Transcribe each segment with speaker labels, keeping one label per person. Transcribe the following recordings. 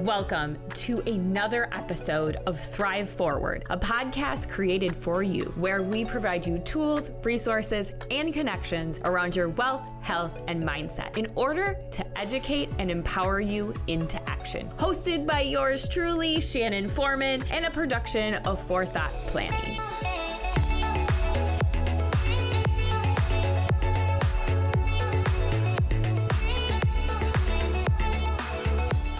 Speaker 1: Welcome to another episode of Thrive Forward, a podcast created for you, where we provide you tools, resources, and connections around your wealth, health, and mindset in order to educate and empower you into action. Hosted by yours truly, Shannon Foreman, and a production of Forethought Planning.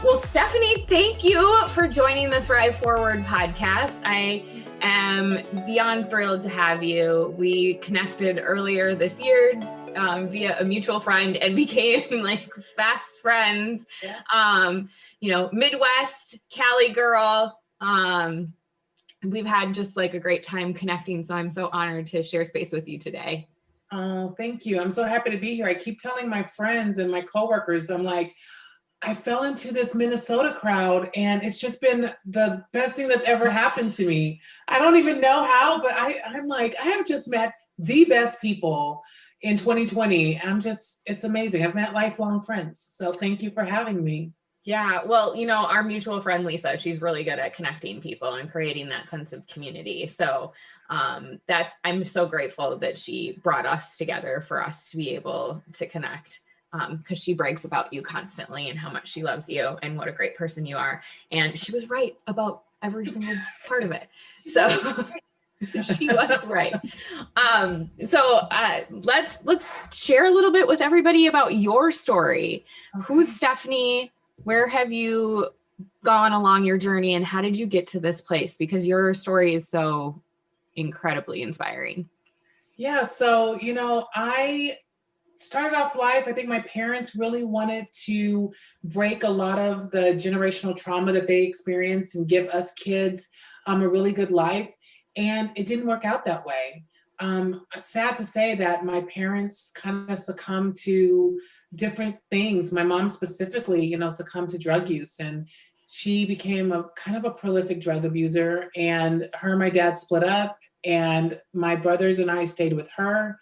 Speaker 1: Well, Stephanie, thank you for joining the Thrive Forward podcast. I am beyond thrilled to have you. We connected earlier this year via a mutual friend and became like fast friends. Yeah. Midwest, Cali girl. We've had just like a great time connecting. So I'm so honored to share space with you today.
Speaker 2: Oh, thank you. I'm so happy to be here. I keep telling my friends and my coworkers, I'm like, I fell into this Minnesota crowd and it's just been the best thing that's ever happened to me. I don't even know how, but I'm like, I have just met the best people in 2020. It's amazing. I've met lifelong friends. So thank you for having me.
Speaker 1: Yeah. Well, our mutual friend, Lisa, she's really good at connecting people and creating that sense of community. So I'm so grateful that she brought us together for us to be able to connect. Because she brags about you constantly and how much she loves you and what a great person you are. And she was right about every single part of it. So she was right. Let's share a little bit with everybody about your story. Okay. Who's Stephanie? Where have you gone along your journey and how did you get to this place? Because your story is so incredibly inspiring.
Speaker 2: Yeah. So, I started off life, I think my parents really wanted to break a lot of the generational trauma that they experienced and give us kids a really good life. And it didn't work out that way. Sad to say that my parents kind of succumbed to different things. My mom specifically, succumbed to drug use, and she became a kind of a prolific drug abuser, and her and my dad split up, and my brothers and I stayed with her.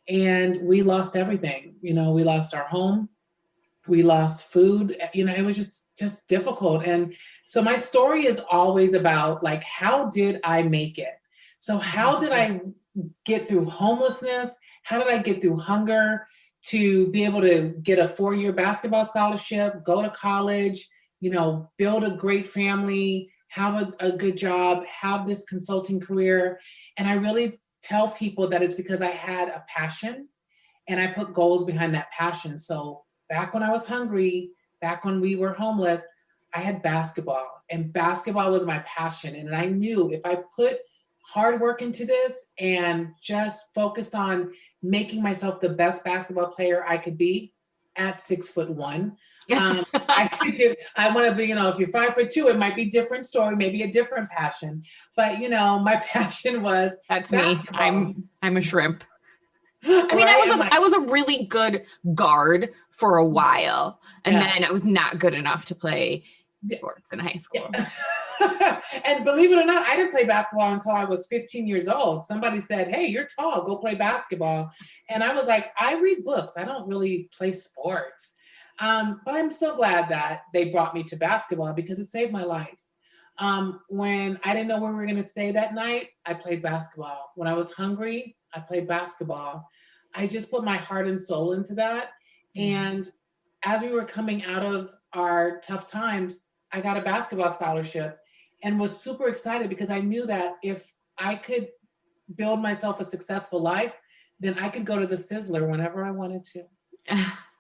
Speaker 2: And we lost everything. We lost our home. We lost food. It was just difficult. And so my story is always about like, how did I make it? So how did I get through homelessness? How did I get through hunger to be able to get a 4-year basketball scholarship, go to college, build a great family, have a good job, have this consulting career. And I really tell people that it's because I had a passion and I put goals behind that passion. So back when I was hungry, back when we were homeless, I had basketball, and basketball was my passion. And I knew if I put hard work into this and just focused on making myself the best basketball player I could be at 6'1", I want to be, if you're 5'2", it might be a different story, maybe a different passion. But my passion was
Speaker 1: that's
Speaker 2: basketball.
Speaker 1: me. I'm a shrimp. I was a really good guard for a while, and then I was not good enough to play sports in high school.
Speaker 2: Yeah. And believe it or not, I didn't play basketball until I was 15 years old. Somebody said, "Hey, you're tall, go play basketball." And I was like, I read books. I don't really play sports. But I'm so glad that they brought me to basketball because it saved my life. When I didn't know where we were going to stay that night, I played basketball. When I was hungry, I played basketball. I just put my heart and soul into that. And as we were coming out of our tough times, I got a basketball scholarship and was super excited because I knew that if I could build myself a successful life, then I could go to the Sizzler whenever I wanted to.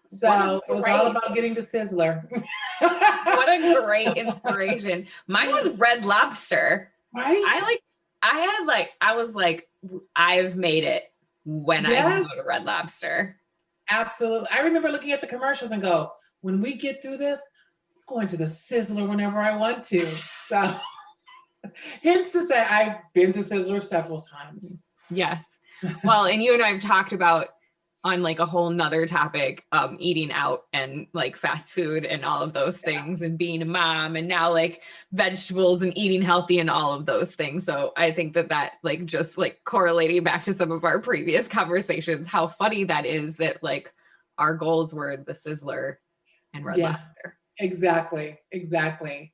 Speaker 2: So it was all about getting to Sizzler.
Speaker 1: What a great inspiration. Mine was Red Lobster.
Speaker 2: Right?
Speaker 1: I was like, I've made it when I go to Red Lobster.
Speaker 2: Absolutely. I remember looking at the commercials and go, when we get through this, I'm going to the Sizzler whenever I want to. So hence to say I've been to Sizzler several times.
Speaker 1: Yes. Well, and you and I have talked about on like a whole nother topic, eating out and like fast food and all of those things and being a mom and now like vegetables and eating healthy and all of those things. So I think that like just like correlating back to some of our previous conversations, how funny that is that like our goals were the Sizzler and Red Lobster.
Speaker 2: Exactly. Exactly.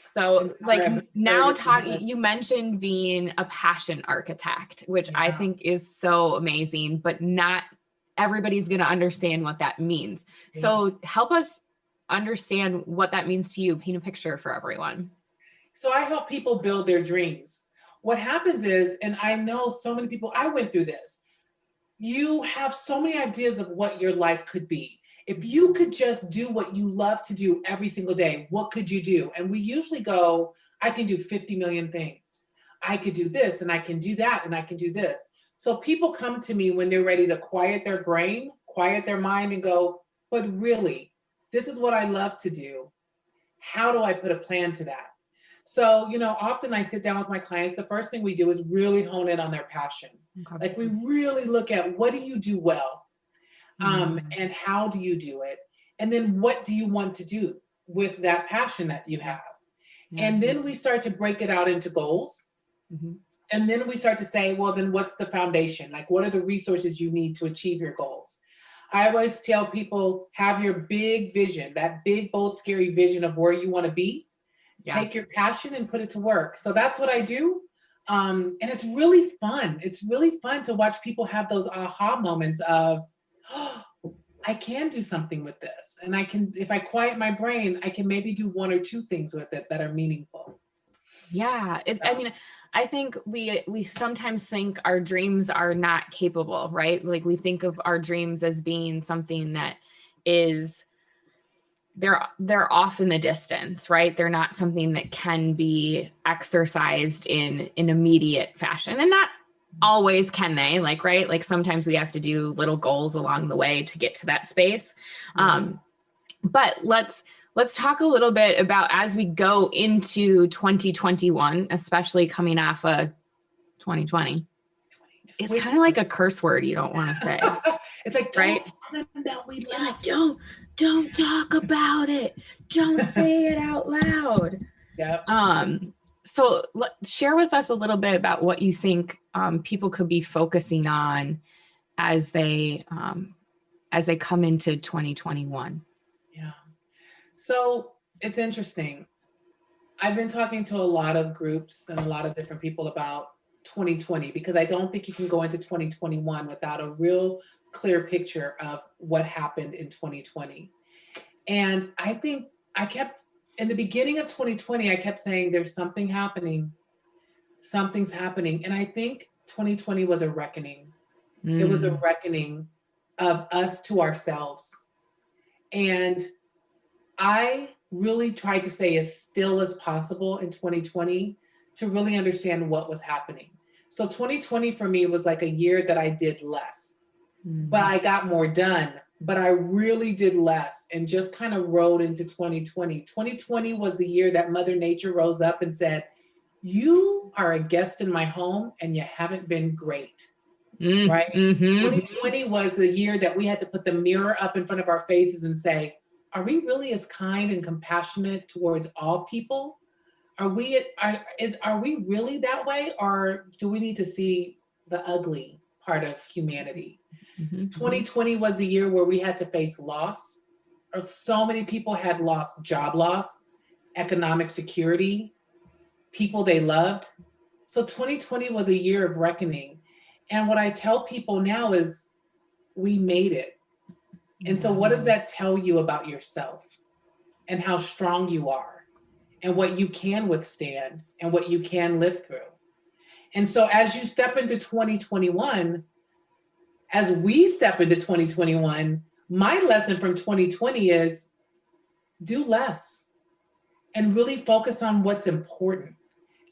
Speaker 1: So like now
Speaker 2: Very
Speaker 1: you mentioned being a passion architect, which I
Speaker 2: yeah.
Speaker 1: think is so amazing, but not everybody's going to understand what that means.
Speaker 2: Yeah.
Speaker 1: So help us understand what that means to you. Paint a picture for everyone.
Speaker 2: So I help people build their dreams. What happens is, and I know so many people, I went through this. You have so many ideas of what your life could be. If you could just do what you love to do every single day, what could you do? And we usually go, I can do 50 million things. I could do this and I can do that and I can do this. So people come to me when they're ready to quiet their brain, quiet their mind and go, but really, this is what I love to do. How do I put a plan to that? So, often I sit down with my clients. The first thing we do is really hone in on their passion.
Speaker 1: Okay.
Speaker 2: Like we really look at what do you do well, and how do you do it, and then what do you want to do with that passion that you have, and then we start to break it out into goals, and then we start to say, well, then what's the foundation? Like, what are the resources you need to achieve your goals? I always tell people, have your big vision, that big, bold, scary vision of where you want to be. Take your passion and put it to work. So that's what I do. And it's really fun. It's really fun to watch people have those aha moments of, oh, I can do something with this. And I can, if I quiet my brain, I can maybe do one or two things with it that are meaningful.
Speaker 1: Yeah. I mean, I think we sometimes think our dreams are not capable, right? Like we think of our dreams as being something that is, they're off in the distance, right? They're not something that can be exercised in an immediate fashion. And not always can they, like, right? Like sometimes we have to do little goals along the way to get to that space. But let's talk a little bit about as we go into 2021, especially coming off of 2020. It's kind of like a curse word you don't want to say.
Speaker 2: It's like,
Speaker 1: right?
Speaker 2: Don't tell them that we left.
Speaker 1: Don't talk about it. Don't say it out loud.
Speaker 2: Yep.
Speaker 1: So share with us a little bit about what you think people could be focusing on as they come into 2021.
Speaker 2: Yeah. So it's interesting. I've been talking to a lot of groups and a lot of different people about 2020 because I don't think you can go into 2021 without a real clear picture of what happened in 2020. And I think in the beginning of 2020, I kept saying there's something happening. Something's happening. And I think 2020 was a reckoning. It was a reckoning of us to ourselves. And I really tried to stay as still as possible in 2020 to really understand what was happening. So 2020 for me was like a year that I did less, but I got more done, but I really did less and just kind of rode into 2020. 2020 was the year that Mother Nature rose up and said, you are a guest in my home and you haven't been great. Right? 2020 was the year that we had to put the mirror up in front of our faces and say, are we really as kind and compassionate towards all people? Are we really that way? Or do we need to see the ugly part of humanity? 2020 was the year where we had to face loss. So many people had lost job loss, economic security, people they loved. So 2020 was a year of reckoning. And what I tell people now is we made it. And so what does that tell you about yourself and how strong you are and what you can withstand and what you can live through? And so as you step into 2021, as we step into 2021, my lesson from 2020 is do less and really focus on what's important.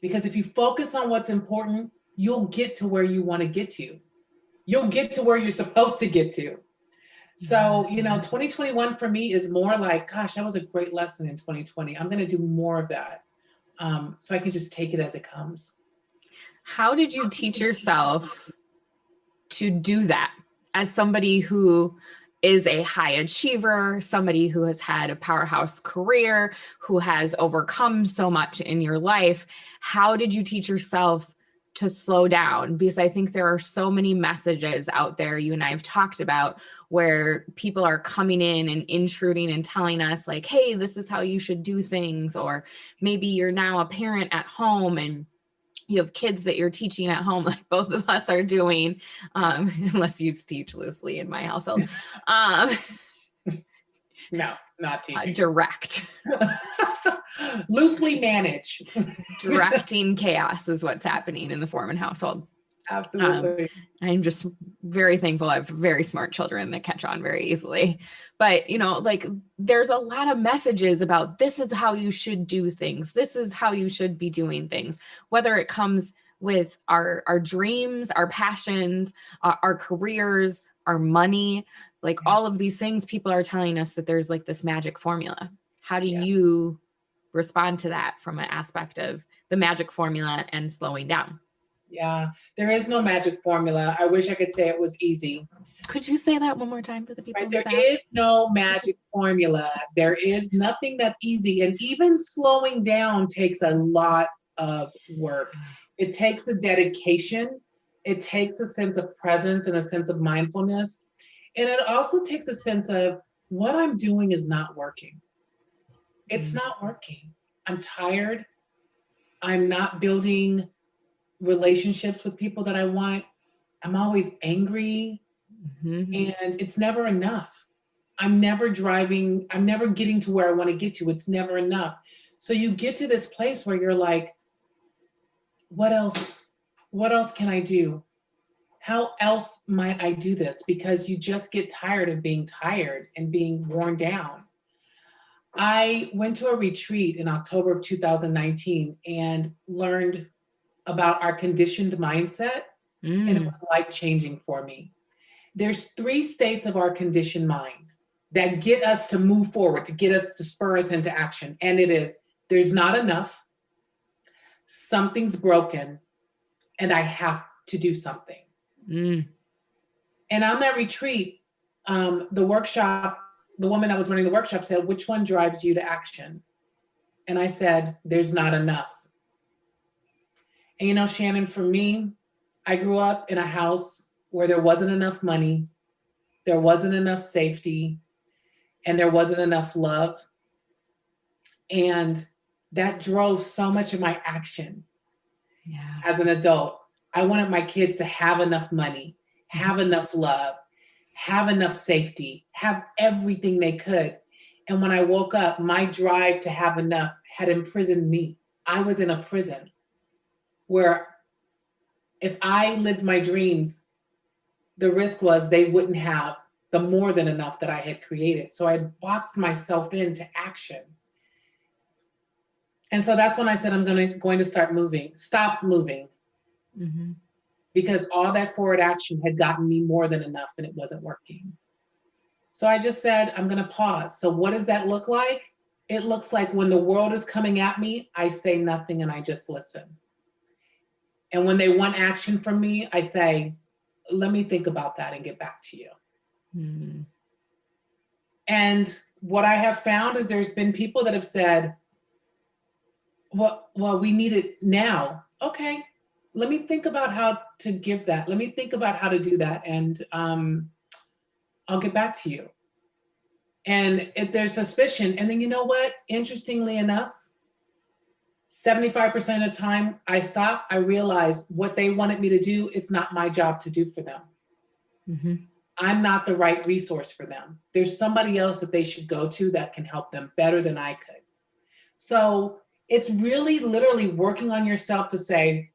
Speaker 2: Because if you focus on what's important, you'll get to where you want to get to. You'll get to where you're supposed to get to. So, 2021 for me is more like, gosh, that was a great lesson in 2020. I'm going to do more of that. So I can just take it as it comes.
Speaker 1: How did you teach yourself to do that as somebody who is a high achiever, somebody who has had a powerhouse career, who has overcome so much in your life? How did you teach yourself to slow down, because I think there are so many messages out there, you and I have talked about, where people are coming in and intruding and telling us like, hey, this is how you should do things. Or maybe you're now a parent at home and you have kids that you're teaching at home, like both of us are doing, unless you teach loosely in my household.
Speaker 2: No, not teaching.
Speaker 1: Direct.
Speaker 2: Loosely manage.
Speaker 1: Directing chaos is what's happening in the Foreman household.
Speaker 2: Absolutely.
Speaker 1: I'm just very thankful I have very smart children that catch on very easily. But, like there's a lot of messages about this is how you should do things. This is how you should be doing things, whether it comes with our dreams, our passions, our careers, our money, like all of these things. People are telling us that there's like this magic formula. How do you respond to that from an aspect of the magic formula and slowing down?
Speaker 2: Yeah, there is no magic formula. I wish I could say it was easy.
Speaker 1: Could you say that one more time for the people?
Speaker 2: Right? There is no magic formula. There is nothing that's easy. And even slowing down takes a lot of work. It takes a dedication. It takes a sense of presence and a sense of mindfulness. And it also takes a sense of what I'm doing is not working. It's not working. I'm tired. I'm not building relationships with people that I want. I'm always angry. And it's never enough. I'm never getting to where I want to get to. It's never enough. So you get to this place where you're like, what else? What else can I do? How else might I do this? Because you just get tired of being tired and being worn down. I went to a retreat in October of 2019 and learned about our conditioned mindset, and it was life-changing for me. There's 3 states of our conditioned mind that get us to move forward, to spur us into action. And it is, there's not enough, something's broken, and I have to do something. And on that retreat, the woman that was running the workshop said, which one drives you to action? And I said, there's not enough. And Shannon, for me, I grew up in a house where there wasn't enough money, there wasn't enough safety, and there wasn't enough love. And that drove so much of my action as an adult. I wanted my kids to have enough money, have enough love, have enough safety, have everything they could. And when I woke up, my drive to have enough had imprisoned me. I was in a prison where if I lived my dreams, the risk was they wouldn't have the more than enough that I had created. So I boxed myself into action. And so that's when I said, I'm going to stop moving. Because all that forward action had gotten me more than enough and it wasn't working. So I just said, I'm going to pause. So what does that look like? It looks like when the world is coming at me, I say nothing and I just listen. And when they want action from me, I say, let me think about that and get back to you. And what I have found is there's been people that have said, well, we need it now. Okay, let me think about how to give that. Let me think about how to do that. And I'll get back to you. And if there's suspicion, and then you know what? Interestingly enough, 75% of the time I stop, I realize what they wanted me to do, it's not my job to do for them. I'm not the right resource for them. There's somebody else that they should go to that can help them better than I could. So it's really literally working on yourself to say,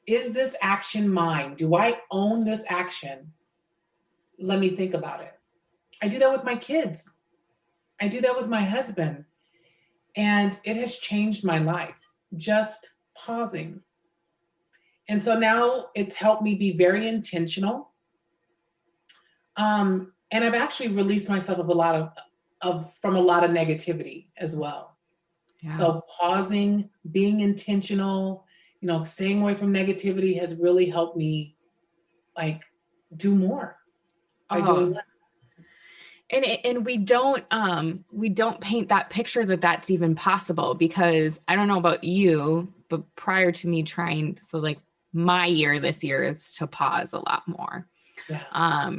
Speaker 2: is this action mine? Do I own this action? Let me think about it. I do that with my kids. I do that with my husband. And it has changed my life, just pausing. And so now it's helped me be very intentional. And I've actually released myself from a lot of negativity as well. So pausing, being intentional, staying away from negativity has really helped me do more by doing less.
Speaker 1: And we don't paint that picture that that's even possible, because I don't know about you, but prior to me trying, my year this year is to pause a lot more.
Speaker 2: Yeah.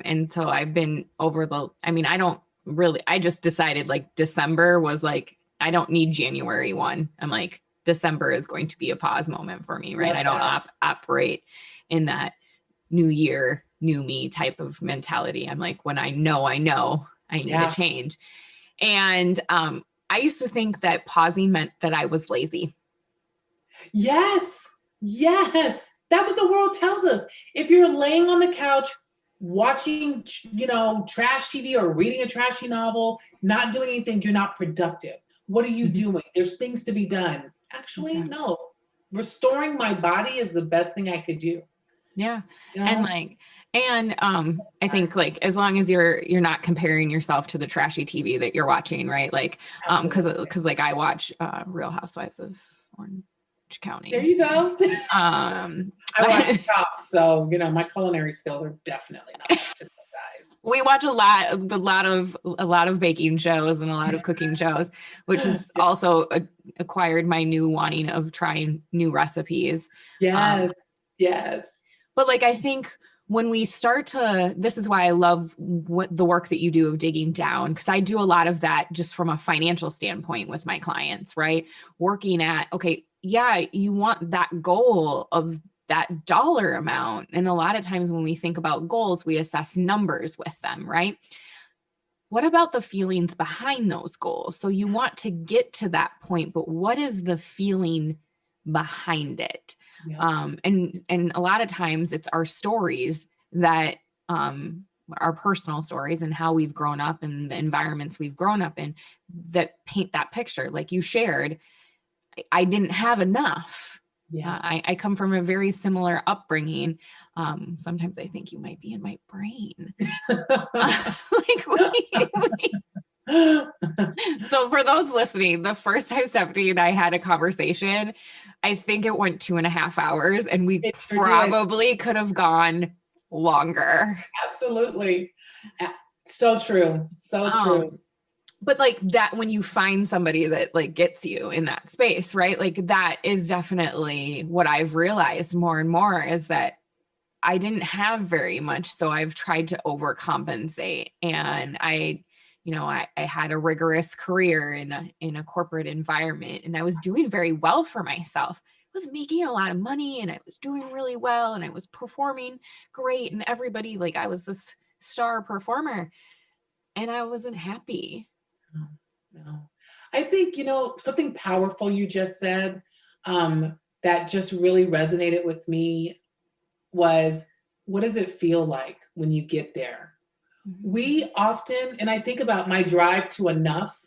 Speaker 1: And so I've been I just decided like December was like, I don't need January 1. I'm like, December is going to be a pause moment for me, right?
Speaker 2: Love
Speaker 1: I don't
Speaker 2: that.
Speaker 1: operate in that new year, new me type of mentality. I'm like, when I know I need a
Speaker 2: Yeah.
Speaker 1: change. And I used to think that pausing meant that I was lazy.
Speaker 2: Yes. Yes. That's what the world tells us. If you're laying on the couch watching, trash TV or reading a trashy novel, not doing anything, you're not productive. What are you
Speaker 1: Mhm.
Speaker 2: doing? There's things to be done. Actually,
Speaker 1: Yeah.
Speaker 2: no. Restoring my body is the best thing I could do.
Speaker 1: Yeah.
Speaker 2: You
Speaker 1: And
Speaker 2: know?
Speaker 1: like, I think like, as long as you're not comparing yourself to the trashy TV that you're watching, right? Like,
Speaker 2: Absolutely.
Speaker 1: cause like I watch, Real Housewives of Orange
Speaker 2: There
Speaker 1: County.
Speaker 2: you go.
Speaker 1: Um,
Speaker 2: I watch Chopped, so my culinary skills are definitely not up to those guys.
Speaker 1: we watch a lot of baking shows and a lot of cooking shows, which has
Speaker 2: Yeah.
Speaker 1: also acquired my new wanting of trying new recipes.
Speaker 2: Yes. Yes.
Speaker 1: But like, I think when we start to, this is why I love the work that you do of digging down, because I do a lot of that just from a financial standpoint with my clients, right? Working at, okay, yeah, you want that goal of that dollar amount. And a lot of times when we think about goals, we assess numbers with them, right? What about the feelings behind those goals? So you want to get to that point, but what is the feeling behind it?
Speaker 2: Yeah.
Speaker 1: And a lot of times it's our stories that our personal stories and how we've grown up and the environments we've grown up in that paint that picture. Like you shared, I didn't have enough.
Speaker 2: Yeah.
Speaker 1: I come from a very similar upbringing. Sometimes I think you might be in my brain. Like so for those listening, the first time Stephanie and I had a conversation, I think it went 2.5 hours, and we
Speaker 2: It sure did.
Speaker 1: probably could have gone longer.
Speaker 2: Absolutely. So true. So
Speaker 1: Um,
Speaker 2: true.
Speaker 1: but like that, when you find somebody that like gets you in that space, right? Like that is definitely what I've realized more and more, is that I didn't have very much. So I've tried to overcompensate. And I had a rigorous career in a corporate environment, and I was doing very well for myself. I was making a lot of money and I was doing really well and I was performing great, and everybody, like, I was this star performer and I wasn't happy.
Speaker 2: No, no. I think, something powerful you just said, that just really resonated with me was, what does it feel like when you get there?
Speaker 1: Mhm.
Speaker 2: We often, and I think about my drive to enough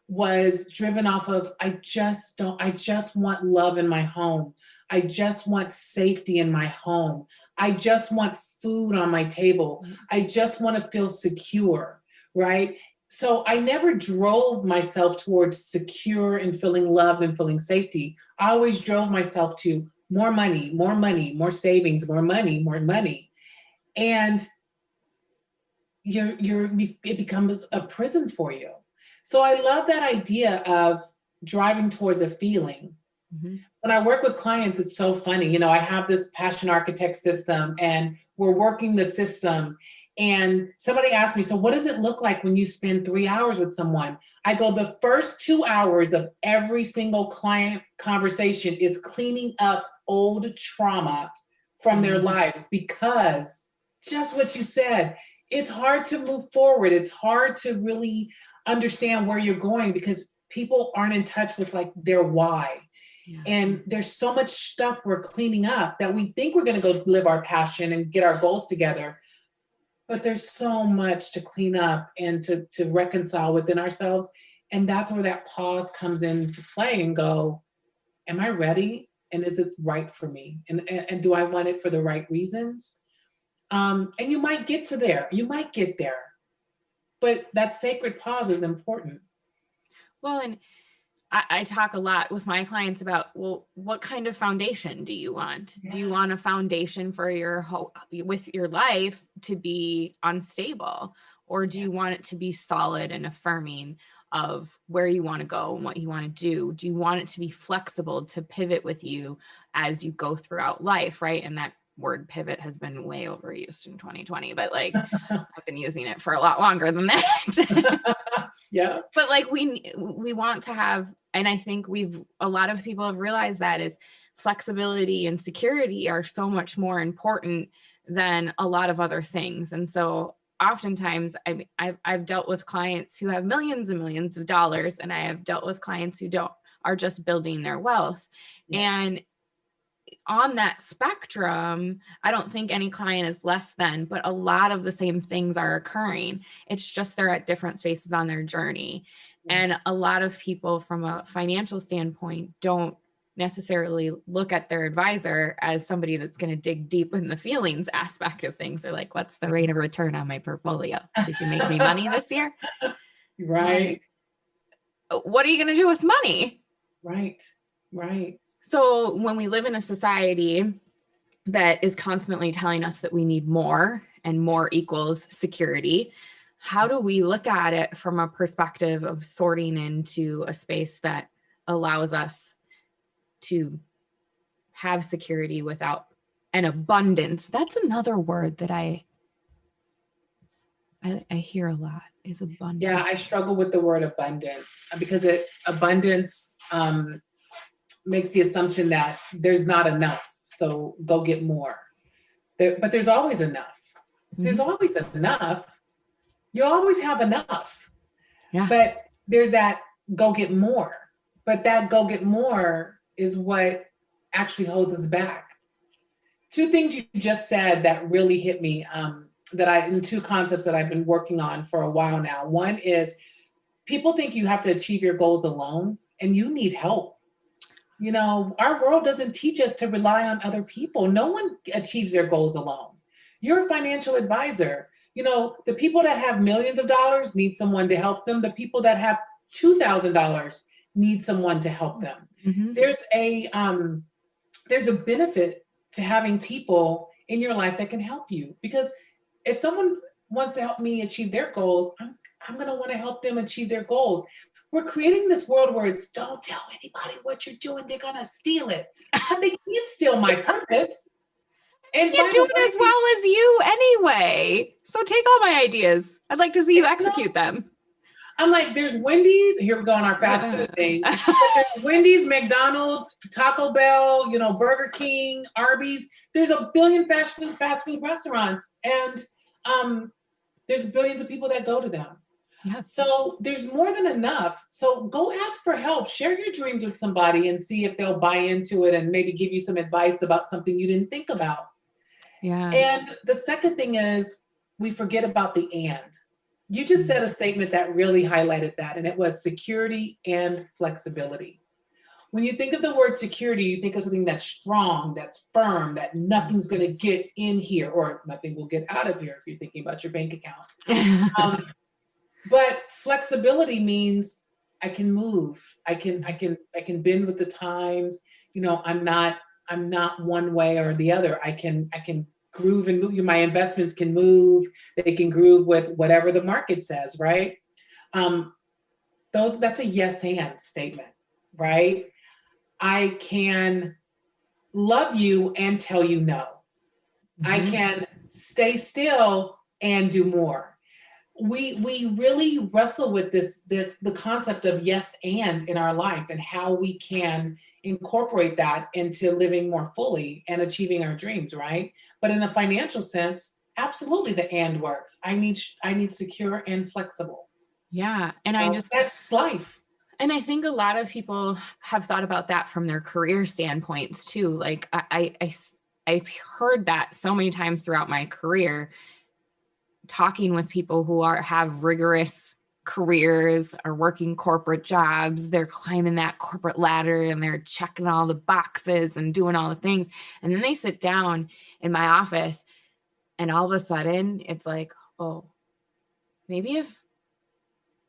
Speaker 2: was driven off of, I just want love in my home. I just want safety in my home. I just want food on my table. I just want to feel secure, right? So I never drove myself towards secure and feeling loved and feeling safety. I always drove myself to more money, more savings, more money, more money. And it becomes a prison for you. So I love that idea of driving towards a feeling.
Speaker 1: Mhm.
Speaker 2: When I work with clients, it's so funny. I have this passion architect system and we're working the system. And somebody asked me, so what does it look like when you spend 3 hours with someone? I go, the first 2 hours of every single client conversation is cleaning up old trauma from their lives, because just what you said, it's hard to move forward. It's hard to really understand where you're going because people aren't in touch with like their why.
Speaker 1: Yeah.
Speaker 2: And there's so much stuff we're cleaning up that we think we're going to go live our passion and get our goals together. But there's so much to clean up and to reconcile within ourselves. And that's where that pause comes into play and go, am I ready? And is it right for me? And do I want it for the right reasons? And you might get to there. You might get there. But that sacred pause is important.
Speaker 1: Well, and I talk a lot with my clients about, well, what kind of foundation do you want?
Speaker 2: Yeah.
Speaker 1: Do you want a foundation for with your life to be unstable? Or do you want it to be solid and affirming of where you want to go and what you want to do? Do you want it to be flexible to pivot with you as you go throughout life, right? And that word pivot has been way overused in 2020, but like I've been using it for a lot longer than that.
Speaker 2: Yeah.
Speaker 1: But like we want to have, and I think a lot of people have realized that is flexibility and security are so much more important than a lot of other things. And so oftentimes I've dealt with clients who have millions and millions of dollars, and I have dealt with clients who are just building their wealth. Yeah. And on that spectrum, I don't think any client is less than, but a lot of the same things are occurring. It's just they're at different spaces on their journey. Yeah. And a lot of people from a financial standpoint don't necessarily look at their advisor as somebody that's going to dig deep in the feelings aspect of things. They're like, what's the rate of return on my portfolio? Did you make me money this year?
Speaker 2: Right.
Speaker 1: What are you going to do with money?
Speaker 2: Right. Right.
Speaker 1: So when we live in a society that is constantly telling us that we need more and more equals security, how do we look at it from a perspective of sorting into a space that allows us to have security without an abundance? That's another word that I hear a lot, is abundance.
Speaker 2: Yeah, I struggle with the word abundance because abundance makes the assumption that there's not enough, so go get more. But there's always enough. Mm-hmm. There's always enough. You always have enough.
Speaker 1: Yeah.
Speaker 2: But there's that go get more. But that go get more is what actually holds us back. Two things you just said that really hit me, in two concepts that I've been working on for a while now. One is people think you have to achieve your goals alone, and you need help. You know, our world doesn't teach us to rely on other people. No one achieves their goals alone. You're a financial advisor. You know, the people that have millions of dollars need someone to help them. The people that have $2,000 need someone to help them. Mm-hmm. There's a benefit to having people in your life that can help you, because if someone wants to help me achieve their goals, I'm going to want to help them achieve their goals. We're creating this world where it's don't tell anybody what you're doing. They're going to steal it. But they can't steal my purpose.
Speaker 1: And you do it as well as you anyway. So take all my ideas. I'd like to see you execute them.
Speaker 2: I'm like, there's Wendy's. Here we go on our fast food thing. There's Wendy's, McDonald's, Taco Bell, Burger King, Arby's. There's a billion fast food restaurants. And there's billions of people that go to them. Yes. So there's more than enough. So go ask for help. Share your dreams with somebody and see if they'll buy into it and maybe give you some advice about something you didn't think about.
Speaker 1: Yeah.
Speaker 2: And the second thing is we forget about the and. You just said a statement that really highlighted that, and it was security and flexibility. When you think of the word security, you think of something that's strong, that's firm, that nothing's going to get in here, or nothing will get out of here if you're thinking about your bank account. But flexibility means I can move. I can bend with the times. I'm not one way or the other. I can groove and move. My investments can move. They can groove with whatever the market says, right? That's a yes and statement, right? I can love you and tell you no. Mm-hmm. I can stay still and do more. We really wrestle with the concept of yes and in our life and how we can incorporate that into living more fully and achieving our dreams, right? But in a financial sense, absolutely the and works. I need secure and flexible.
Speaker 1: Yeah. And
Speaker 2: that's life.
Speaker 1: And I think a lot of people have thought about that from their career standpoints too. Like I've heard that so many times throughout my career, talking with people who have rigorous careers, are working corporate jobs, they're climbing that corporate ladder and they're checking all the boxes and doing all the things. And then they sit down in my office and all of a sudden it's like, oh, maybe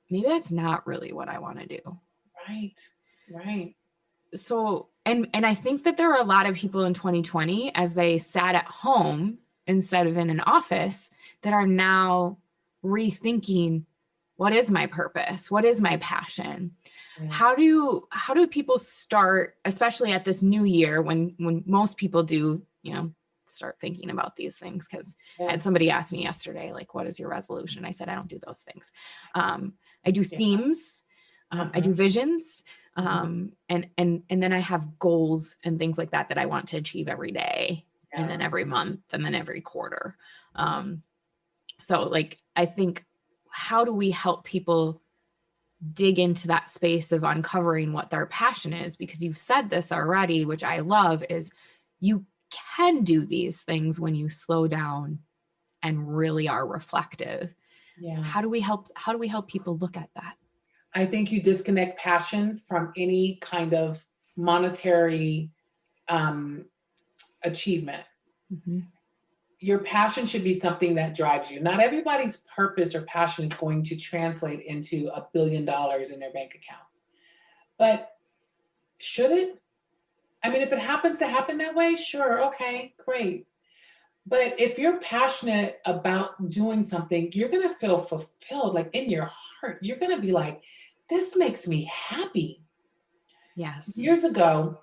Speaker 1: that's not really what I want to do.
Speaker 2: Right.
Speaker 1: So, and I think that there are a lot of people in 2020 as they sat at home instead of in an office that are now rethinking, what is my purpose? What is my passion?
Speaker 2: Yeah.
Speaker 1: How do people start, especially at this new year when most people do, start thinking about these things? Because I had somebody ask me yesterday, like, what is your resolution? I said, I don't do those things. I do themes. I do visions. And then I have goals and things like that I want to achieve every day, and then every month, and then every quarter. So like, I think, how do we help people dig into that space of uncovering what their passion is? Because you've said this already, which I love, is you can do these things when you slow down and really are reflective.
Speaker 2: Yeah.
Speaker 1: How do we help people look at that?
Speaker 2: I think you disconnect passion from any kind of monetary achievement.
Speaker 1: Mm-hmm.
Speaker 2: Your passion should be something that drives you. Not everybody's purpose or passion is going to translate into $1 billion in their bank account. But should it? I mean, if it happens to happen that way, sure, okay, great. But if you're passionate about doing something, you're going to feel fulfilled, like in your heart. You're going to be like, this makes me happy.
Speaker 1: Yes.
Speaker 2: Years ago,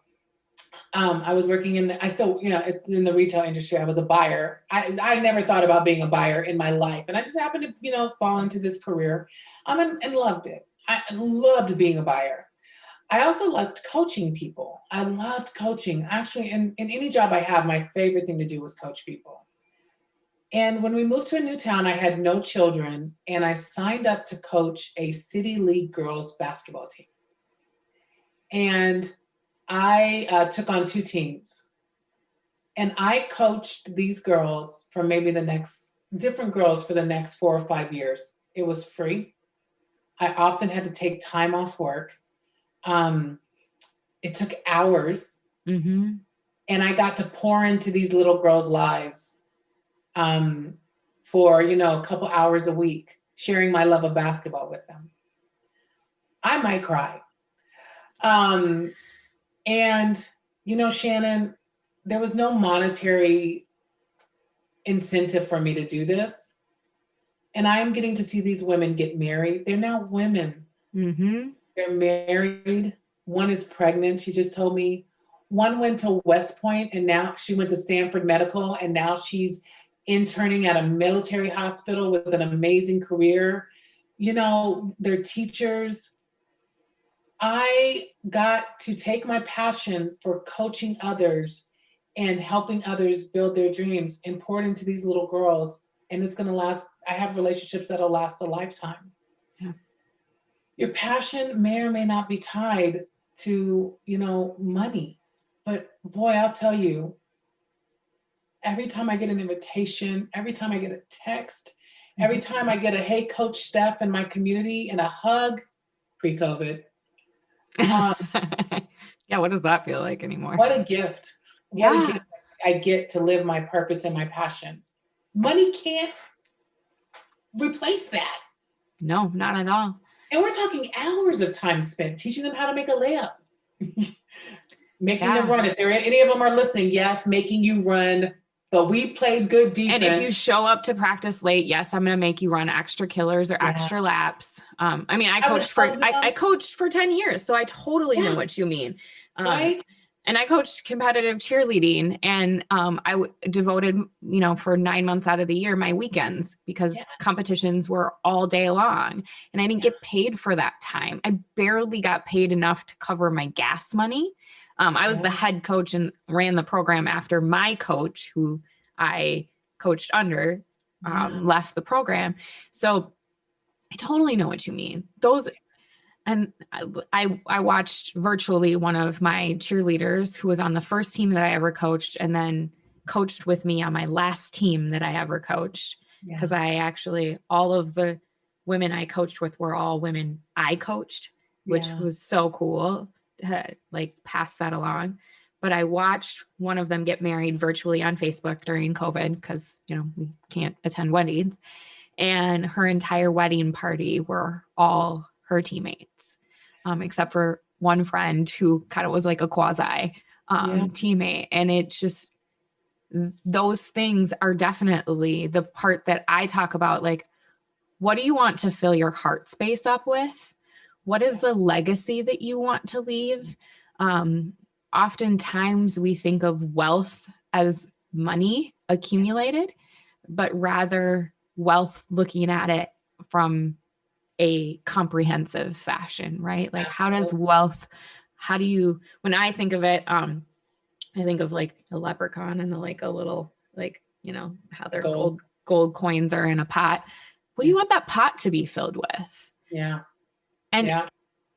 Speaker 2: I was working in the retail industry. I was a buyer. I never thought about being a buyer in my life. And I just happened to, fall into this career and loved it. I loved being a buyer. I also loved coaching people. I loved coaching. Actually, in any job I have, my favorite thing to do was coach people. And when we moved to a new town, I had no children, and I signed up to coach a City League girls basketball team. And I took on 2 teams. And I coached these girls for maybe different girls for the next 4 or 5 years. It was free. I often had to take time off work. It took hours.
Speaker 1: Mm-hmm.
Speaker 2: And I got to pour into these little girls' lives for, a couple hours a week, sharing my love of basketball with them. I might cry. And, Shannon, there was no monetary incentive for me to do this. And I am getting to see these women get married. They're now women.
Speaker 1: Mm-hmm.
Speaker 2: They're married. One is pregnant. She just told me. One went to West Point, and now she went to Stanford Medical, and now she's interning at a military hospital with an amazing career. They're teachers. I got to take my passion for coaching others and helping others build their dreams and pour it into these little girls. And it's going to last. I have relationships that'll last a lifetime.
Speaker 1: Yeah.
Speaker 2: Your passion may or may not be tied to, money. But boy, I'll tell you, every time I get an invitation, every time I get a text, every time I get a, hey, Coach Steph in my community, and a hug, pre-COVID.
Speaker 1: Yeah, what does that feel like anymore?
Speaker 2: What a gift.
Speaker 1: Yeah.
Speaker 2: What a gift I get to live my purpose and my passion. Money can't replace that.
Speaker 1: No, not at all.
Speaker 2: And we're talking hours of time spent teaching them how to make a layup. Making them run. If any of them are listening, yes, making you run. But we played good defense.
Speaker 1: And if you show up to practice late, yes, I'm going to make you run extra killers or extra laps. I coached for 10 years, so I totally know what you mean.
Speaker 2: Right.
Speaker 1: And I coached competitive cheerleading, and I devoted, for 9 months out of the year, my weekends, because competitions were all day long, and I didn't get paid for that time. I barely got paid enough to cover my gas money. I was the head coach and ran the program after my coach, who I coached under, left the program. So I totally know what you mean. And I watched virtually one of my cheerleaders who was on the first team that I ever coached, and then coached with me on my last team that I ever coached. Because all of the women I coached with were all women I coached, which was so cool to pass that along. But I watched one of them get married virtually on Facebook during COVID, because, we can't attend weddings. And her entire wedding party were all her teammates, except for one friend who kind of was like a quasi teammate. And it's just, those things are definitely the part that I talk about. Like, What do you want to fill your heart space up with? What is the legacy that you want to leave? Oftentimes we think of wealth as money accumulated, but rather wealth looking at it from a comprehensive fashion, right? Like how does wealth, when I think of it, I think of like a leprechaun and like a little, like, how their gold coins are in a pot. What do you want that pot to be filled with?
Speaker 2: Yeah.
Speaker 1: And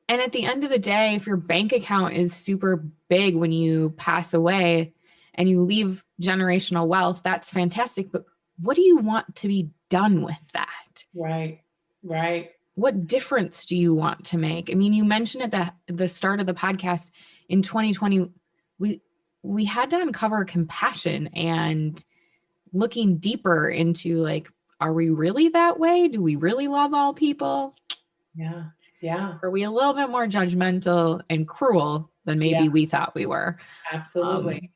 Speaker 1: at the end of the day, if your bank account is super big when you pass away and you leave generational wealth, that's fantastic. But what do you want to be done with that?
Speaker 2: Right.
Speaker 1: What difference do you want to make? I mean, you mentioned at the start of the podcast in 2020, we had to uncover compassion and looking deeper into like, are we really that way? Do we really love all people?
Speaker 2: Yeah.
Speaker 1: Are we a little bit more judgmental and cruel than maybe we thought we were?
Speaker 2: Absolutely.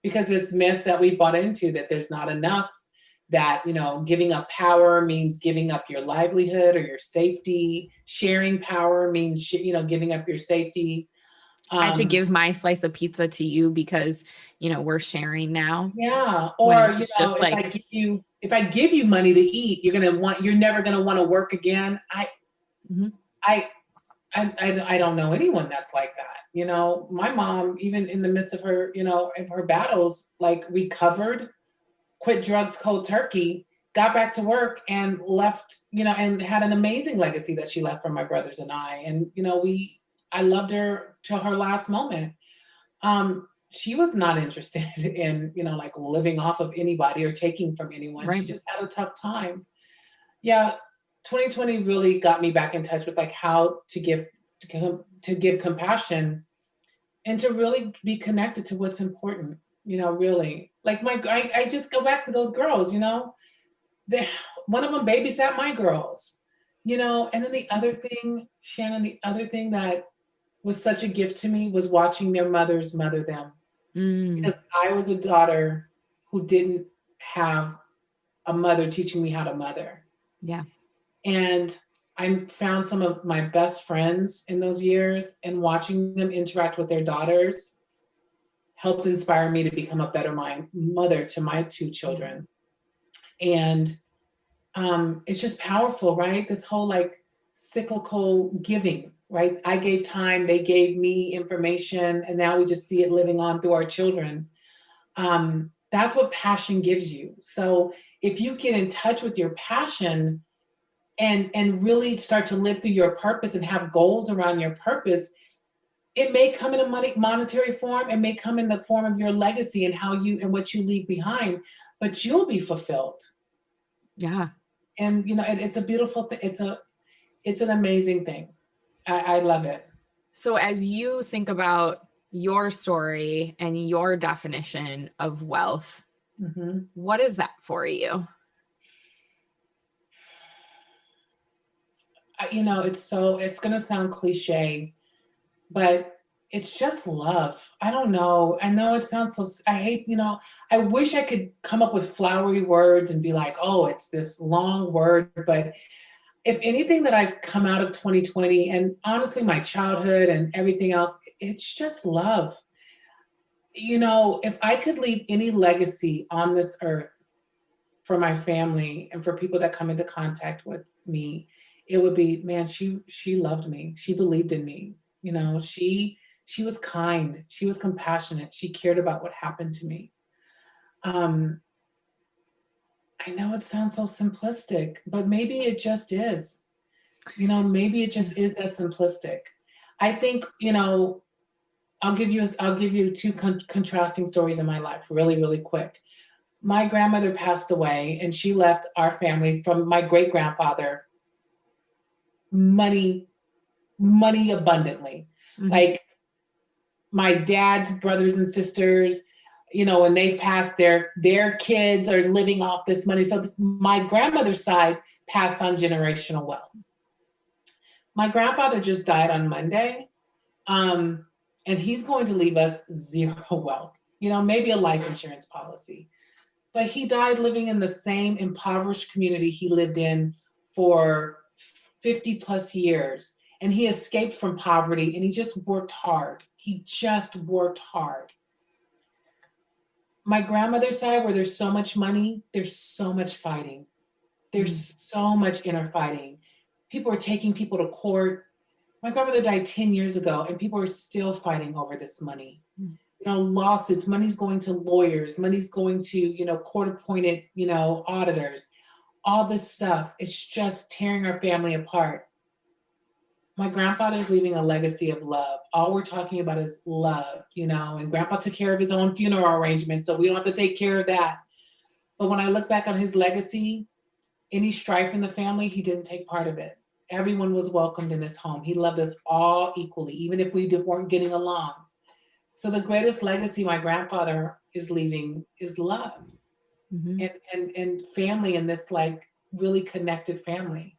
Speaker 2: Because this myth that we bought into that there's not enough, that, giving up power means giving up your livelihood or your safety. Sharing power means, giving up your safety.
Speaker 1: I have to give my slice of pizza to you because, we're sharing now.
Speaker 2: Yeah. Or, just if I give you money to eat, you're never going to want to work again. I don't know anyone that's like that. My mom, even in the midst of her, of her battles, like recovered, quit drugs cold turkey, got back to work and left, and had an amazing legacy that she left for my brothers and I. And, I loved her till her last moment. She was not interested in, like living off of anybody or taking from anyone. Right. She just had a tough time. Yeah. 2020 really got me back in touch with like how to give compassion and to really be connected to what's important, really. Like I just go back to those girls, one of them babysat my girls, and then the other thing, Shannon, that was such a gift to me was watching their mothers mother them. Because I was a daughter who didn't have a mother teaching me how to mother.
Speaker 1: Yeah.
Speaker 2: And I found some of my best friends in those years, and watching them interact with their daughters helped inspire me to become a better mother to my two children. And it's just powerful, right? This whole like cyclical giving, right? I gave time, they gave me information, and now we just see it living on through our children. That's what passion gives you. So if you get in touch with your passion and really start to live through your purpose and have goals around your purpose, it may come in a monetary form, it may come in the form of your legacy and how you and what you leave behind, but you'll be fulfilled.
Speaker 1: Yeah.
Speaker 2: And it's a beautiful thing. It's an amazing thing. I love it.
Speaker 1: So as you think about your story and your definition of wealth, what is that for you?
Speaker 2: It's going to sound cliche, but it's just love. I don't know. I know it sounds I wish I could come up with flowery words and be like, oh, it's this long word. But if anything that I've come out of 2020 and honestly, my childhood and everything else, it's just love. If I could leave any legacy on this earth for my family and for people that come into contact with me, it would be, man, she loved me. She believed in me. She was kind. She was compassionate. She cared about what happened to me. I know it sounds so simplistic, but maybe it just is. Maybe it just is that simplistic. I think, I'll give you two contrasting stories in my life really, really quick. My grandmother passed away, and she left our family from my great-grandfather money abundantly. Like my dad's brothers and sisters, when they've passed, their kids are living off this money. So my grandmother's side passed on generational wealth. My grandfather just died on Monday. And he's going to leave us zero wealth, maybe a life insurance policy. But he died living in the same impoverished community he lived in for 50 plus years, and he escaped from poverty, and he just worked hard. He just worked hard. My grandmother's side, where there's so much money, there's so much fighting. There's so much inner fighting. People are taking people to court. My grandmother died 10 years ago, and people are still fighting over this money. Lawsuits, money's going to lawyers, money's going to, court appointed, auditors, all this stuff. It's just tearing our family apart. My grandfather's leaving a legacy of love. All we're talking about is love, and grandpa took care of his own funeral arrangements, so we don't have to take care of that. But when I look back on his legacy, any strife in the family, he didn't take part of it. Everyone was welcomed in this home. He loved us all equally, even if we weren't getting along. So the greatest legacy my grandfather is leaving is love, and family, in this really connected family.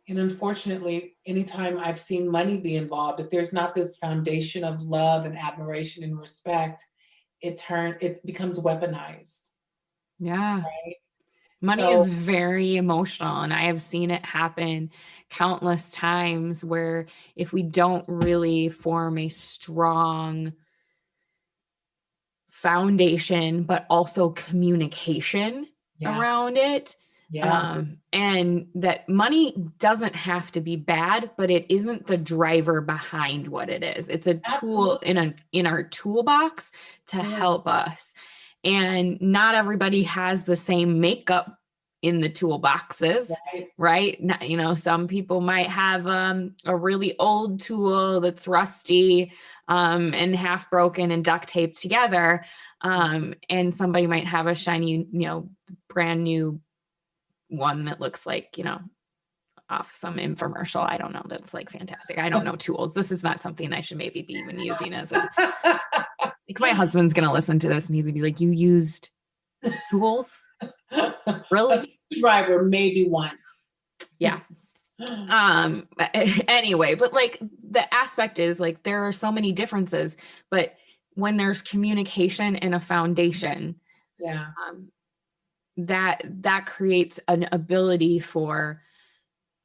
Speaker 2: And unfortunately, anytime I've seen money be involved, if there's not this foundation of love and admiration and respect, it becomes weaponized.
Speaker 1: Yeah.
Speaker 2: Right?
Speaker 1: Money is very emotional, and I have seen it happen countless times where if we don't really form a strong foundation, but also communication around it, and that money doesn't have to be bad, but it isn't the driver behind what it is. It's a tool in our toolbox to help us. And not everybody has the same makeup in the toolboxes, right? Some people might have a really old tool that's rusty and half broken and duct taped together. And somebody might have a shiny, brand new one that looks like, off some infomercial. I don't know. That's fantastic. I don't know tools. This is not something I should maybe be even using as a... my husband's going to listen to this and he's going to be like, you used tools? Really?
Speaker 2: A driver, maybe once.
Speaker 1: Yeah. Anyway, but the aspect is there are so many differences, but when there's communication and a foundation, that creates an ability for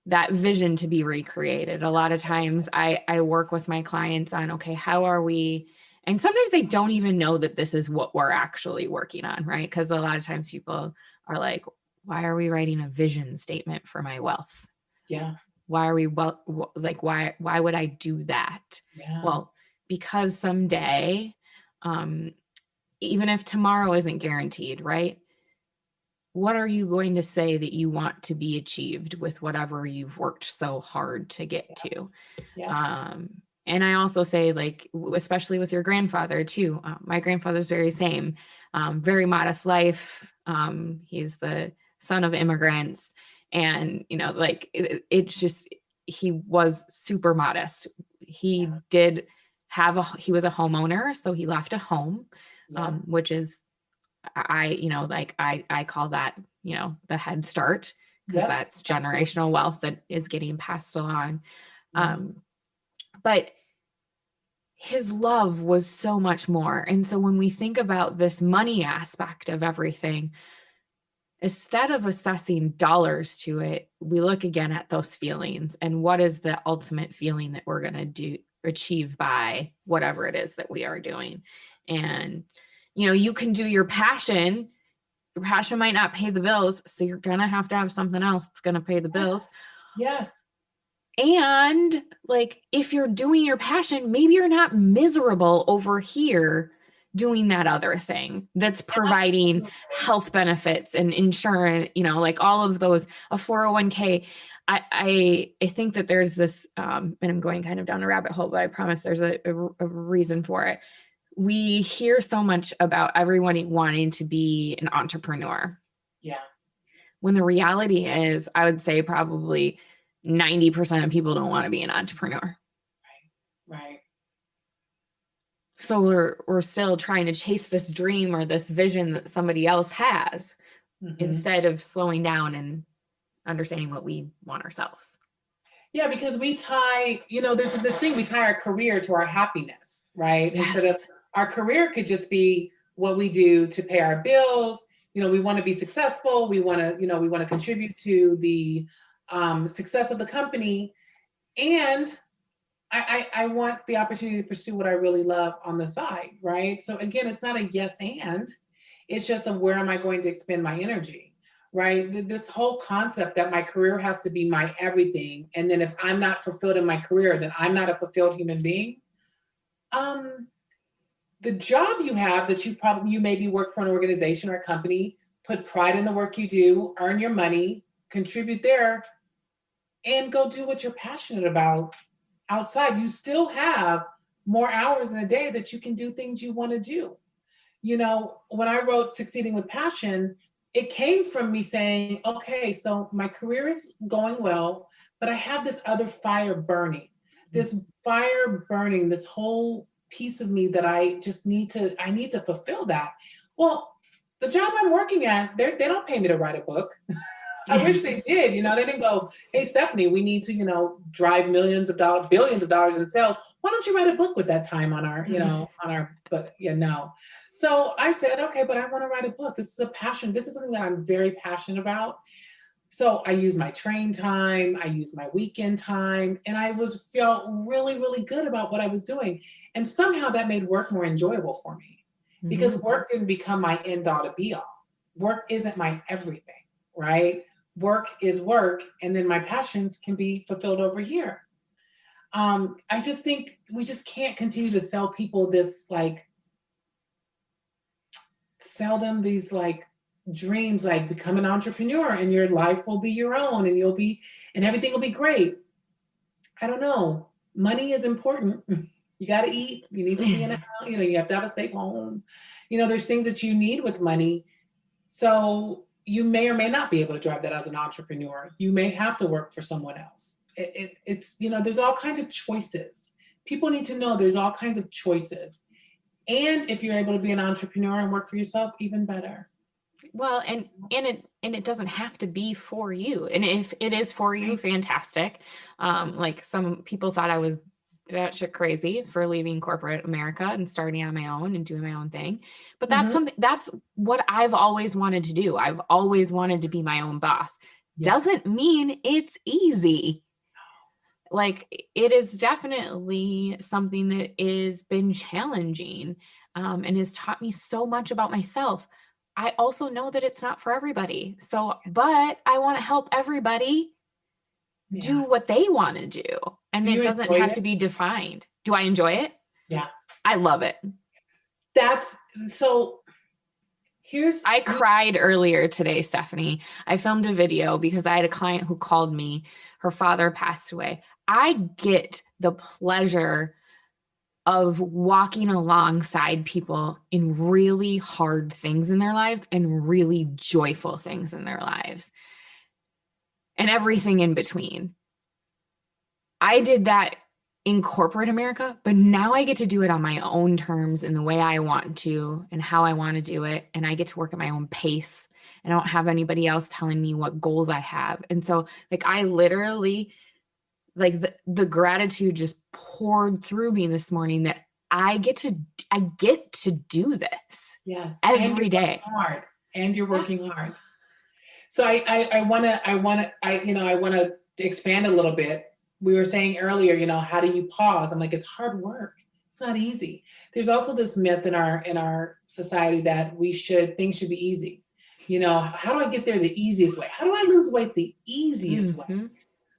Speaker 1: that vision to be recreated. A lot of times I work with my clients on, okay, how are we... And sometimes they don't even know that this is what we're actually working on, right? Because a lot of times people are like, why are we writing a vision statement for my wealth?
Speaker 2: Yeah.
Speaker 1: Why are we why would I do that?
Speaker 2: Yeah.
Speaker 1: Well, because someday, even if tomorrow isn't guaranteed, right? What are you going to say that you want to be achieved with whatever you've worked so hard to get to?
Speaker 2: Yeah.
Speaker 1: And I also say, especially with your grandfather too, my grandfather's very same, very modest life. He's the son of immigrants, and, it's just, he was super modest. He did he was a homeowner, so he left a home, which is, I call that, the head start, because that's generational wealth that is getting passed along. But his love was so much more. And so when we think about this money aspect of everything, instead of assessing dollars to it, we look again at those feelings and what is the ultimate feeling that we're going to achieve by whatever it is that we are doing. And, you can do your passion. Your passion might not pay the bills, so you're going to have something else that's going to pay the bills.
Speaker 2: Yes.
Speaker 1: And if you're doing your passion, maybe you're not miserable over here doing that other thing that's providing health benefits and insurance, all of those, a 401k. I think that there's this, and I'm going kind of down a rabbit hole, but I promise there's a reason for it. We hear so much about everyone wanting to be an entrepreneur.
Speaker 2: Yeah.
Speaker 1: When the reality is, I would say probably 90% of people don't want to be an entrepreneur.
Speaker 2: Right.
Speaker 1: So we're still trying to chase this dream or this vision that somebody else has, instead of slowing down and understanding what we want ourselves.
Speaker 2: Yeah, because we tie, there's this thing, we tie our career to our happiness, right?
Speaker 1: Yes.
Speaker 2: Instead of our career could just be what we do to pay our bills, we want to be successful. We want to, we want to contribute to the success of the company. And I want the opportunity to pursue what I really love on the side, right? So again, it's not a yes and, it's just a where am I going to expend my energy, right? This whole concept that my career has to be my everything, and then if I'm not fulfilled in my career, then I'm not a fulfilled human being. The job you have that you maybe work for an organization or a company, put pride in the work you do, earn your money, contribute there, and go do what you're passionate about outside. You still have more hours in a day that you can do things you want to do. When I wrote Succeeding with Passion, it came from me saying, okay, so my career is going well, but I have this other fire burning, this whole piece of me that I need to fulfill that. Well, the job I'm working at, they don't pay me to write a book. I wish they did. They didn't go, hey, Stephanie, we need to, drive millions of dollars, billions of dollars in sales. Why don't you write a book with that time on our, but no. So I said, okay, but I want to write a book. This is a passion. This is something that I'm very passionate about. So I use my train time, I use my weekend time, and I felt really, really good about what I was doing. And somehow that made work more enjoyable for me, because work didn't become my end all to be all. Work isn't my everything, right? Work is work, and then my passions can be fulfilled over here. I just think we just can't continue to sell people this, sell them these dreams, like become an entrepreneur and your life will be your own and everything will be great. I don't know. Money is important. You got to eat. You need to be in a house. You have to have a safe home. There's things that you need with money. So you may or may not be able to drive that as an entrepreneur. You may have to work for someone else. It's there's all kinds of choices. People need to know there's all kinds of choices. And if you're able to be an entrepreneur and work for yourself, even better.
Speaker 1: Well, and it doesn't have to be for you. And if it is for you, fantastic. Like some people thought I was batshit crazy for leaving corporate America and starting on my own and doing my own thing. But that's that's what I've always wanted to do. I've always wanted to be my own boss. Yeah. Doesn't mean it's easy. Like it is definitely something that has been challenging and has taught me so much about myself. I also know that it's not for everybody. So, but I want to help everybody do what they want to do. And it doesn't have to be defined. Do I enjoy it?
Speaker 2: Yeah.
Speaker 1: I love it.
Speaker 2: I
Speaker 1: cried earlier today, Stephanie. I filmed a video because I had a client who called me. Her father passed away. I get the pleasure of walking alongside people in really hard things in their lives and really joyful things in their lives and everything in between. I did that in corporate America, but now I get to do it on my own terms in the way I want to and how I want to do it. And I get to work at my own pace and I don't have anybody else telling me what goals I have. And so I literally the gratitude just poured through me this morning that I get to do this.
Speaker 2: Yes.
Speaker 1: Every day.
Speaker 2: And you're working hard. So I want to expand a little bit. We were saying earlier, how do you pause? I'm like, it's hard work. It's not easy. There's also this myth in our society that things should be easy. How do I get there the easiest way? How do I lose weight the easiest way?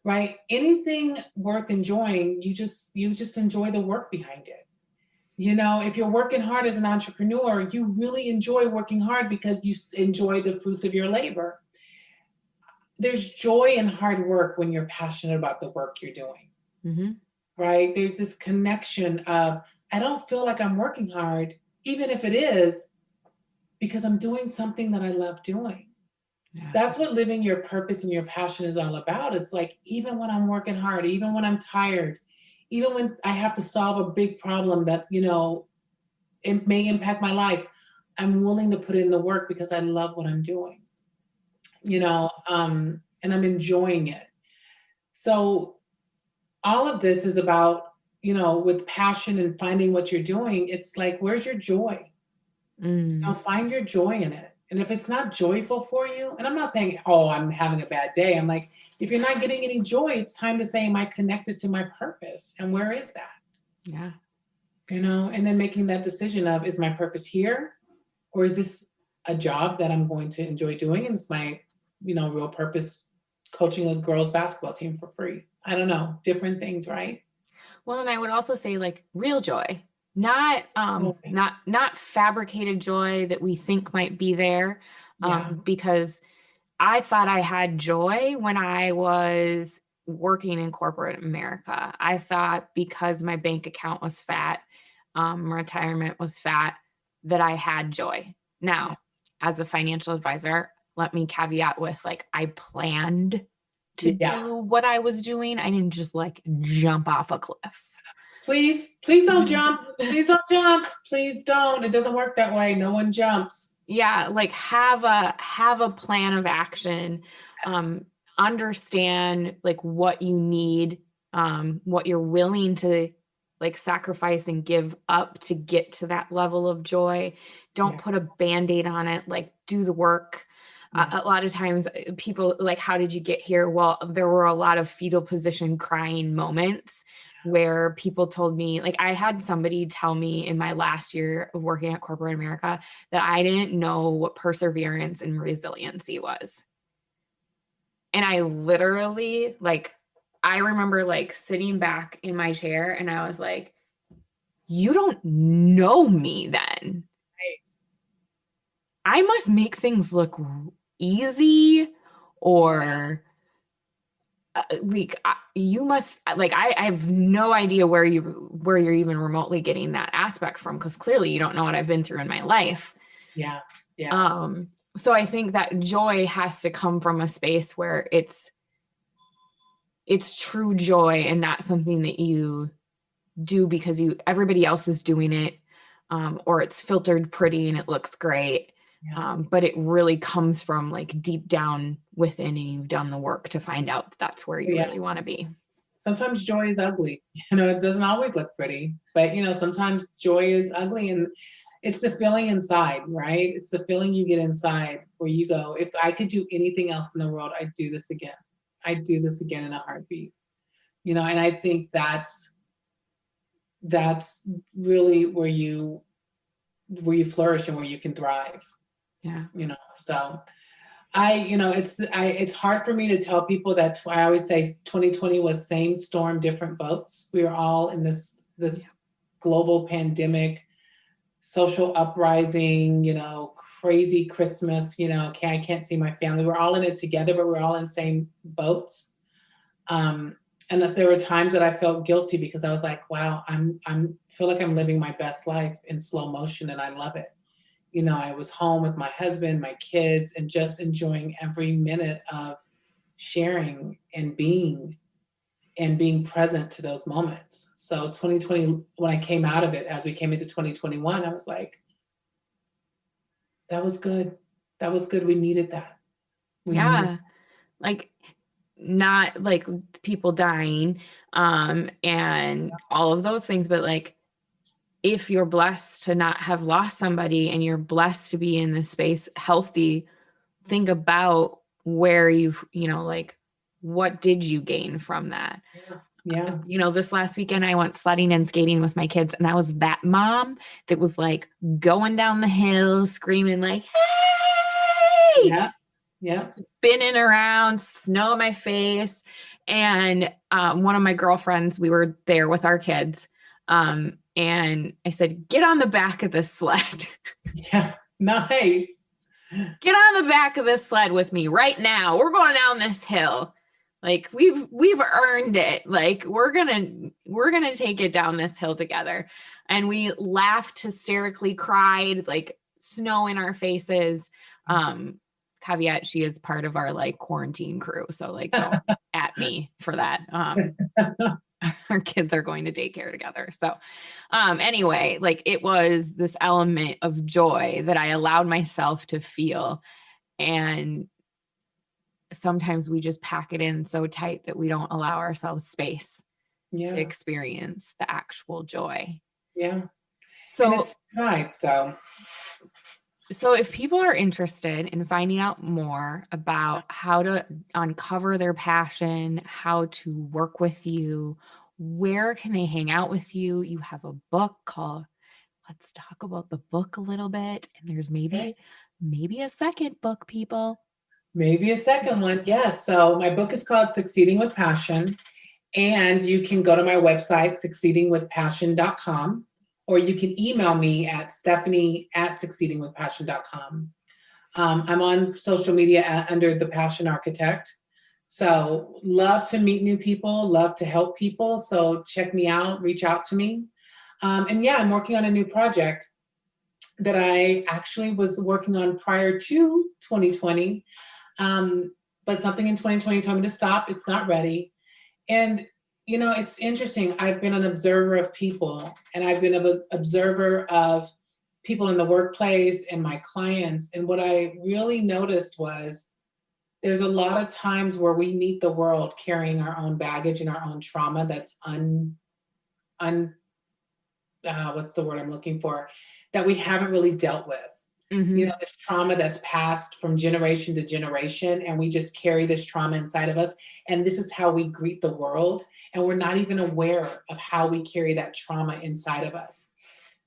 Speaker 2: Right? Anything worth enjoying, you just enjoy the work behind it. If you're working hard as an entrepreneur, you really enjoy working hard because you enjoy the fruits of your labor. There's joy in hard work when you're passionate about the work you're doing, right? There's this connection of, I don't feel like I'm working hard, even if it is, because I'm doing something that I love doing. Yeah. That's what living your purpose and your passion is all about. It's like, even when I'm working hard, even when I'm tired, even when I have to solve a big problem that, it may impact my life, I'm willing to put in the work because I love what I'm doing, and I'm enjoying it. So all of this is about, with passion and finding what you're doing, it's like, where's your joy? Find your joy in it. And if it's not joyful for you, and I'm not saying, oh, I'm having a bad day. I'm like, if you're not getting any joy, it's time to say, am I connected to my purpose? And where is that?
Speaker 1: Yeah.
Speaker 2: And then making that decision of, is my purpose here? Or is this a job that I'm going to enjoy doing? And it's my, real purpose coaching a girls basketball team for free. I don't know, different things, right?
Speaker 1: Well, and I would also say like real joy, not
Speaker 2: Okay.
Speaker 1: not fabricated joy that we think might be there.
Speaker 2: Yeah.
Speaker 1: Because I thought I had joy when I was working in corporate America. I thought because my bank account was fat, retirement was fat, that I had joy.
Speaker 2: Yeah.
Speaker 1: Now, as a financial advisor, let me caveat with like, I planned to
Speaker 2: Yeah.
Speaker 1: do what I was doing. I didn't just like jump off a cliff.
Speaker 2: Please don't jump. Please don't jump. Please don't. It doesn't work that way. No one jumps.
Speaker 1: Yeah, like have a plan of action.
Speaker 2: Yes.
Speaker 1: Understand like what you need, what you're willing to like sacrifice and give up to get to that level of joy. Don't
Speaker 2: Yeah.
Speaker 1: put a band-aid on it, like do the work.
Speaker 2: Yeah.
Speaker 1: A lot of times people like, how did you get here? Well, there were a lot of fetal position crying moments where people told me, like I had somebody tell me in my last year of working at corporate America that I didn't know what perseverance and resiliency was. And I literally like, I remember like sitting back in my chair and I was like, you don't know me then.
Speaker 2: Right.
Speaker 1: I must make things look easy or like you must like I have no idea where you're even remotely getting that aspect from, because clearly you don't know what I've been through in my life.
Speaker 2: Yeah. Yeah.
Speaker 1: So I think that joy has to come from a space where it's true joy and not something that you do because everybody else is doing it, or it's filtered pretty and it looks great.
Speaker 2: Yeah.
Speaker 1: But it really comes from like deep down within, and you've done the work to find out that's where you
Speaker 2: Yeah.
Speaker 1: really want to be.
Speaker 2: Sometimes joy is ugly. It doesn't always look pretty, but sometimes joy is ugly, and it's the feeling inside, right? It's the feeling you get inside where you go, if I could do anything else in the world, I'd do this again. I'd do this again in a heartbeat. And I think that's really where you flourish and where you can thrive.
Speaker 1: Yeah.
Speaker 2: So it's hard for me to tell people that. I always say 2020 was same storm, different boats. We were all in this global pandemic, social uprising, crazy Christmas, I can't see my family. We're all in it together, but we're all in the same boats. And that there were times that I felt guilty because I was like, wow, I'm feel like I'm living my best life in slow motion, and I love it. I was home with my husband, my kids, and just enjoying every minute of sharing and being present to those moments. So 2020, when I came out of it, as we came into 2021, I was like, that was good. That was good. We needed that. We needed.
Speaker 1: Yeah. Like not like people dying, and all of those things, but like if you're blessed to not have lost somebody and you're blessed to be in this space healthy, think about where like what did you gain from that?
Speaker 2: Yeah. Yeah.
Speaker 1: This last weekend I went sledding and skating with my kids, and I was that mom that was like going down the hill screaming like, hey,
Speaker 2: Yeah. Yeah.
Speaker 1: spinning around, snow in my face. And one of my girlfriends, we were there with our kids. And I said, get on the back of this sled.
Speaker 2: Yeah. Nice.
Speaker 1: Get on the back of this sled with me right now. We're going down this hill. Like we've earned it. Like we're gonna take it down this hill together. And we laughed, hysterically cried, like snow in our faces. Caveat, she is part of our like quarantine crew. So like don't at me for that. Our kids are going to daycare together. So anyway, like it was this element of joy that I allowed myself to feel. And sometimes we just pack it in so tight that we don't allow ourselves space to experience the actual joy.
Speaker 2: Yeah.
Speaker 1: So
Speaker 2: and it's right. So
Speaker 1: So if people are interested in finding out more about how to uncover their passion, how to work with you, where can they hang out with you? You have a book called Let's Talk About the Book a little bit. And there's maybe a second book, people.
Speaker 2: Maybe a second one. Yes. So my book is called Succeeding with Passion. And you can go to my website, succeedingwithpassion.com, or you can email me at stephanie@succeedingwithpassion.com. I'm on social media under The Passion Architect. So love to meet new people, love to help people. So check me out, reach out to me. And yeah, I'm working on a new project that I actually was working on prior to 2020. But something in 2020 told me to stop. It's not ready. And, it's interesting. I've been an observer of people, and I've been an observer of people in the workplace and my clients. And what I really noticed was there's a lot of times where we meet the world carrying our own baggage and our own trauma that's what's the word I'm looking for, that we haven't really dealt with. This trauma that's passed from generation to generation, and we just carry this trauma inside of us. And this is how we greet the world. And we're not even aware of how we carry that trauma inside of us.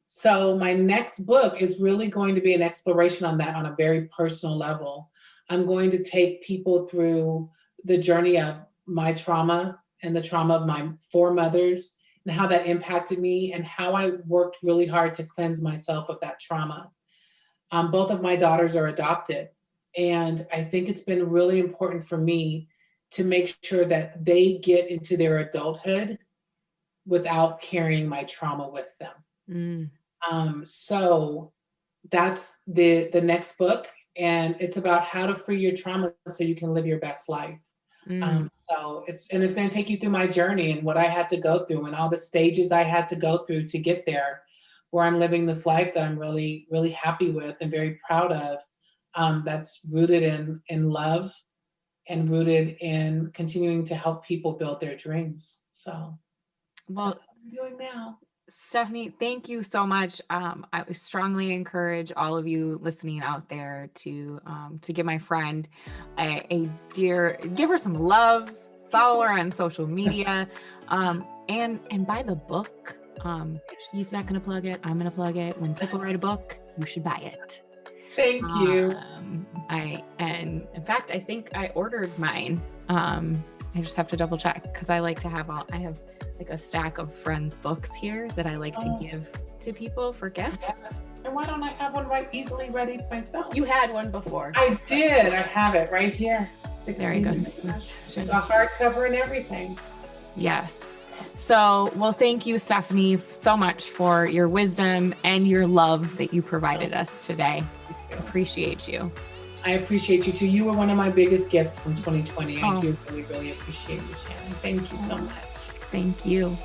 Speaker 2: So my next book is really going to be an exploration on that on a very personal level. I'm going to take people through the journey of my trauma and the trauma of my foremothers and how that impacted me and how I worked really hard to cleanse myself of that trauma. Both of my daughters are adopted. And I think it's been really important for me to make sure that they get into their adulthood without carrying my trauma with them. So that's the next book. And it's about how to free your trauma so you can live your best life. So it's going to take you through my journey and what I had to go through and all the stages I had to go through to get there, where I'm living this life that I'm really, really happy with and very proud of. That's rooted in love and rooted in continuing to help people build their dreams. So
Speaker 1: well,
Speaker 2: that's what I'm doing now.
Speaker 1: Stephanie, thank you so much. I would strongly encourage all of you listening out there to give my friend give her some love, follow her on social media, and buy the book. She's not going to plug it. I'm going to plug it. When people write a book, you should buy it.
Speaker 2: Thank you.
Speaker 1: And in fact, I think I ordered mine. I just have to double check because I like to have I have like a stack of friends' books here that I like to give to people for gifts.
Speaker 2: Yes. And why don't I have one easily ready myself?
Speaker 1: You had one before.
Speaker 2: I did. I have it right here.
Speaker 1: There you go.
Speaker 2: It's a hardcover and everything.
Speaker 1: Yes. So, well, thank you, Stephanie, so much for your wisdom and your love that you provided us today. Appreciate you.
Speaker 2: I appreciate you too. You were one of my biggest gifts from 2020. I do really, really appreciate you, Shannon. Thank you so much.
Speaker 1: Thank you.